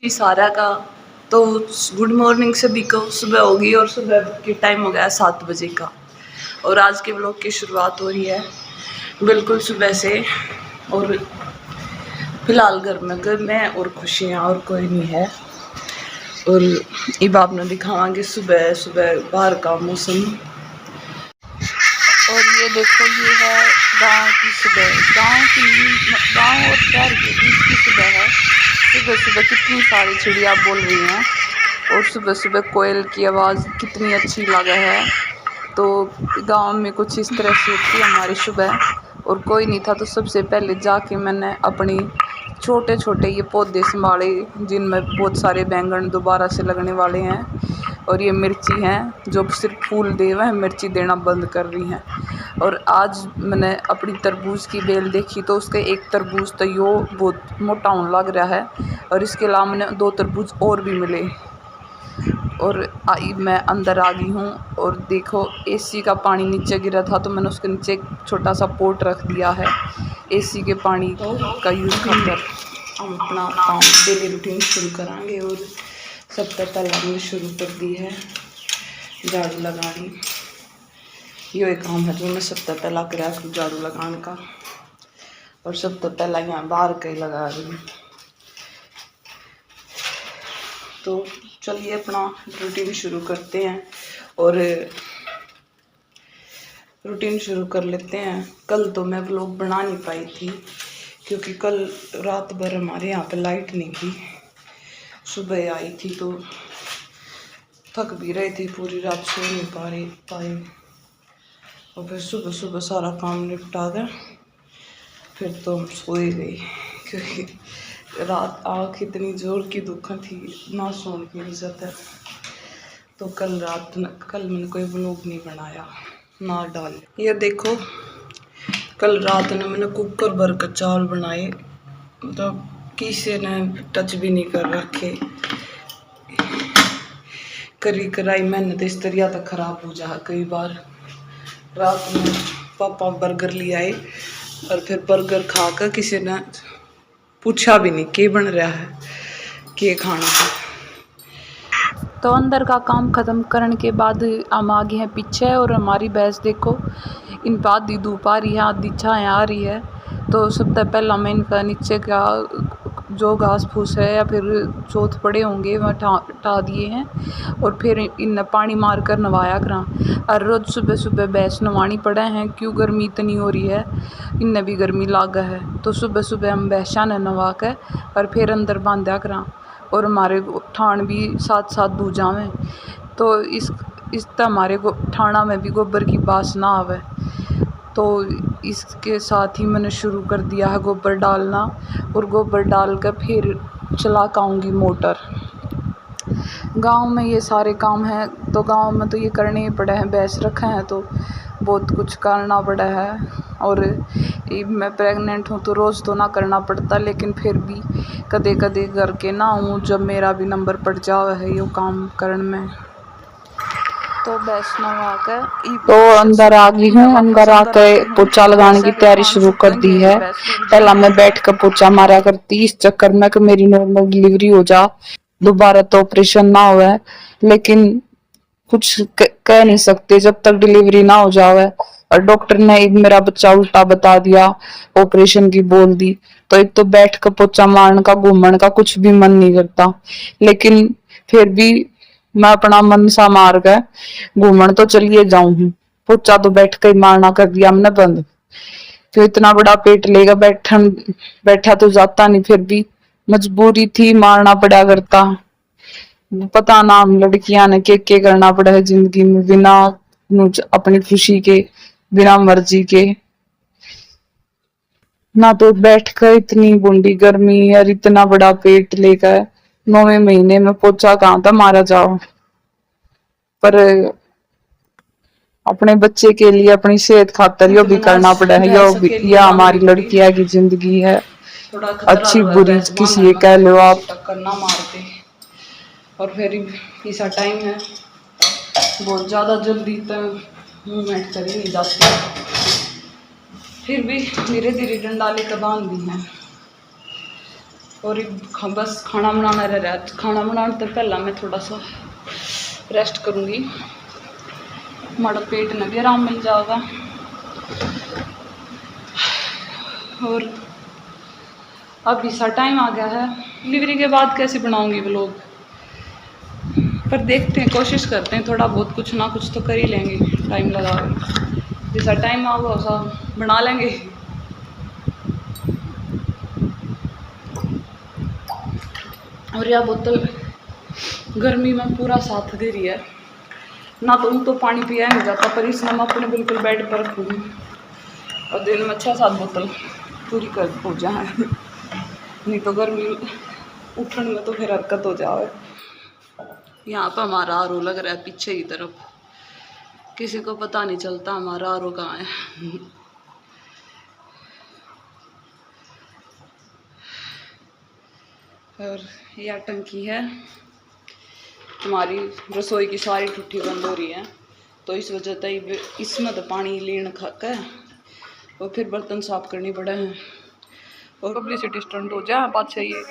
सारा का तो गुड मॉर्निंग सभी को। सुबह होगी और सुबह के टाइम हो गया 7 बजे का और आज के व्लॉग की शुरुआत हो रही है बिल्कुल सुबह से। और फिलहाल घर में और खुशियाँ और कोई नहीं है। और अब आपने दिखावांगे सुबह सुबह बाहर का मौसम। और ये देखो, ये है गांव की सुबह, गांव और शहर के बीच की सुबह है। सुबह सुबह कितनी सारी चिड़िया बोल रही हैं और सुबह सुबह कोयल की आवाज़ कितनी अच्छी लगा है। तो गांव में कुछ इस तरह से थी हमारी सुबह और कोई नहीं था। तो सबसे पहले जाके मैंने अपनी छोटे छोटे ये पौधे संभाले जिनमें बहुत सारे बैंगन दोबारा से लगने वाले हैं। और ये मिर्ची हैं जो सिर्फ फूल दे वह मिर्ची देना बंद कर रही हैं। और आज मैंने अपनी तरबूज की बेल देखी तो उसके एक तरबूज तो यो बहुत मोटा होने लग रहा है और इसके अलावा मैंने 2 तरबूज और भी मिले। और मैं अंदर आ गई हूँ और देखो एसी का पानी नीचे गिरा था तो मैंने उसके नीचे एक छोटा सा पोट रख दिया है एसी के पानी का यूज़ कर हम अपना काम डेली रूटीन शुरू कराएंगे। और सबसे पहले हमने शुरू कर दी है झाड़ू लगानी। ये काम है जो मैं सबसे पहला करा झाड़ू लगाने का। और सबसे पहला यहाँ बाहर का ही लगा रही हूँ। तो चलिए अपना रूटीन शुरू करते हैं और रूटीन शुरू कर लेते हैं। कल तो मैं व्लॉग बना नहीं पाई थी क्योंकि कल रात भर हमारे यहाँ पे लाइट नहीं थी। सुबह आई थी तो थक भी रहे थे, पूरी रात सो नहीं पाए और फिर सुबह सुबह सारा काम निपटा कर फिर तो हम सो ही गए क्योंकि रात आँख इतनी जोर की दुखा थी ना सोने की इज्जत है। तो कल मैंने कोई व्लॉग नहीं बनाया ना डाल। ये देखो कल रात ने मैंने कुकर भर कर चावल बनाए, मतलब किसी ने टच भी नहीं कर रखे। करी कराई मेहनत इस तरह तक खराब हो जा। कई बार रात में पापा बर्गर ले आए और फिर बर्गर खाकर किसी ने पूछा भी नहीं कि बन रहा है कि खाना है। तो अंदर का काम ख़त्म करने के बाद हम आ गए हैं पीछे और हमारी भैंस देखो इन पर आधी धूप आ रही है आधी छाया आ रही है। तो सबसे पहला मैं इनका नीचे का जो घास फूस है या फिर चौथ पड़े होंगे वह हटा दिए हैं और फिर इन पानी मार कर नवाया करा। और रोज़ सुबह सुबह भैंस नवानी पड़े हैं क्यों गर्मी इतनी हो रही है, इनने भी गर्मी लागा है। तो सुबह सुबह हम भैंसा ने नवा कर और फिर अंदर बांधा करा और हमारे ठाण भी साथ साथ धो जावें तो इस तरह हमारे ठाणा में भी गोबर की बास ना आवे। तो इसके साथ ही मैंने शुरू कर दिया है गोबर डालना और गोबर डाल कर फिर चला आऊँगी मोटर। गांव में ये सारे काम हैं तो गांव में तो ये करने ही पड़े हैं, भैंस रखे हैं तो बहुत कुछ करना पड़ा है। और मैं प्रेग्नेंट हूँ तो रोज़ तो ना करना पड़ता लेकिन फिर भी कदे कदे करके ना हूँ जब मेरा भी नंबर पड़ जावे है ये काम करने में। तो भैंस नवा कर तो अंदर आ गई हूँ। अंदर आकर पोछा लगाने की तैयारी शुरू कर दी है। पहला मैं बैठ कर पोछा मारा करती इस चक्कर में कि मेरी नॉर्मल डिलीवरी हो जा, दोबारा तो ऑपरेशन ना हो। लेकिन कुछ कह नहीं सकते जब तक डिलीवरी ना हो जावे। और डॉक्टर ने एक मेरा बच्चा उल्टा बता दिया, ऑपरेशन की बोल दी। तो एक तो बैठ कर पोछा मारने का घूमने का कुछ भी मन नहीं करता, लेकिन फिर भी मैं अपना मन सा मार गए घूमन तो चलिए जाऊं। पोछा तो बैठ कर मारना कर दिया हमने बंद क्यों इतना बड़ा पेट लेगा बैठा तो जाता नहीं, फिर भी मजबूरी थी मारना पड़ा करता। पता ना हम लड़कियां ने के करना पड़ा है जिंदगी में बिना अपनी खुशी के बिना मर्जी के। ना तो बैठकर इतनी बूंदी गर्मी और इतना बड़ा पेट लेकर 9वें महीने में पोछा कहाँ था मारा जाओ। पर अपने बच्चे के लिए अपनी सेहत खातर यो भी करना पड़ा है। यह हमारी लड़कियां की जिंदगी है, अच्छी बुरी किसी ये कह लो आप। टक्कर ना मारते और फिर ऐसा टाइम है बहुत ज़्यादा जल्दी तक मूवमेंट कर ही नहीं जाती, फिर भी धीरे धीरे डंडा लेकर बांध दी है। और बस खाना बनाना रह रहा है। खाना बनाने तो पहला मैं थोड़ा सा रेस्ट करूँगी, हमारा पेट में भी आराम मिल जाएगा। और अभी सा टाइम आ गया है, डिलीवरी के बाद कैसे बनाऊँगी व्लॉग, पर देखते हैं, कोशिश करते हैं, थोड़ा बहुत कुछ ना कुछ तो कर ही लेंगे टाइम लगा के। जैसा टाइम आएगा वैसा बना लेंगे। और यह बोतल गर्मी में पूरा साथ दे रही है ना, तो पानी पिया नहीं जाता, पर इसमें मैं अपने बिल्कुल बेड पर रखूँगी और दिन में 6-7 बोतल पूरी कर हो जाए, नहीं तो गर्मी उठने में तो फिर हरकत हो जाए। यहाँ पर हमारा आरो लग रहा है पीछे की तरफ, किसी को पता नहीं चलता हमारा आरो कहाँ है। और यह टंकी है हमारी, रसोई की सारी टूटी बंद हो रही है, तो इस वजह से इसमें तो पानी लेन खा कर और फिर बर्तन साफ करने पड़े हैं। और पब्लिसिटी स्टंट हो जाए पाछे ये।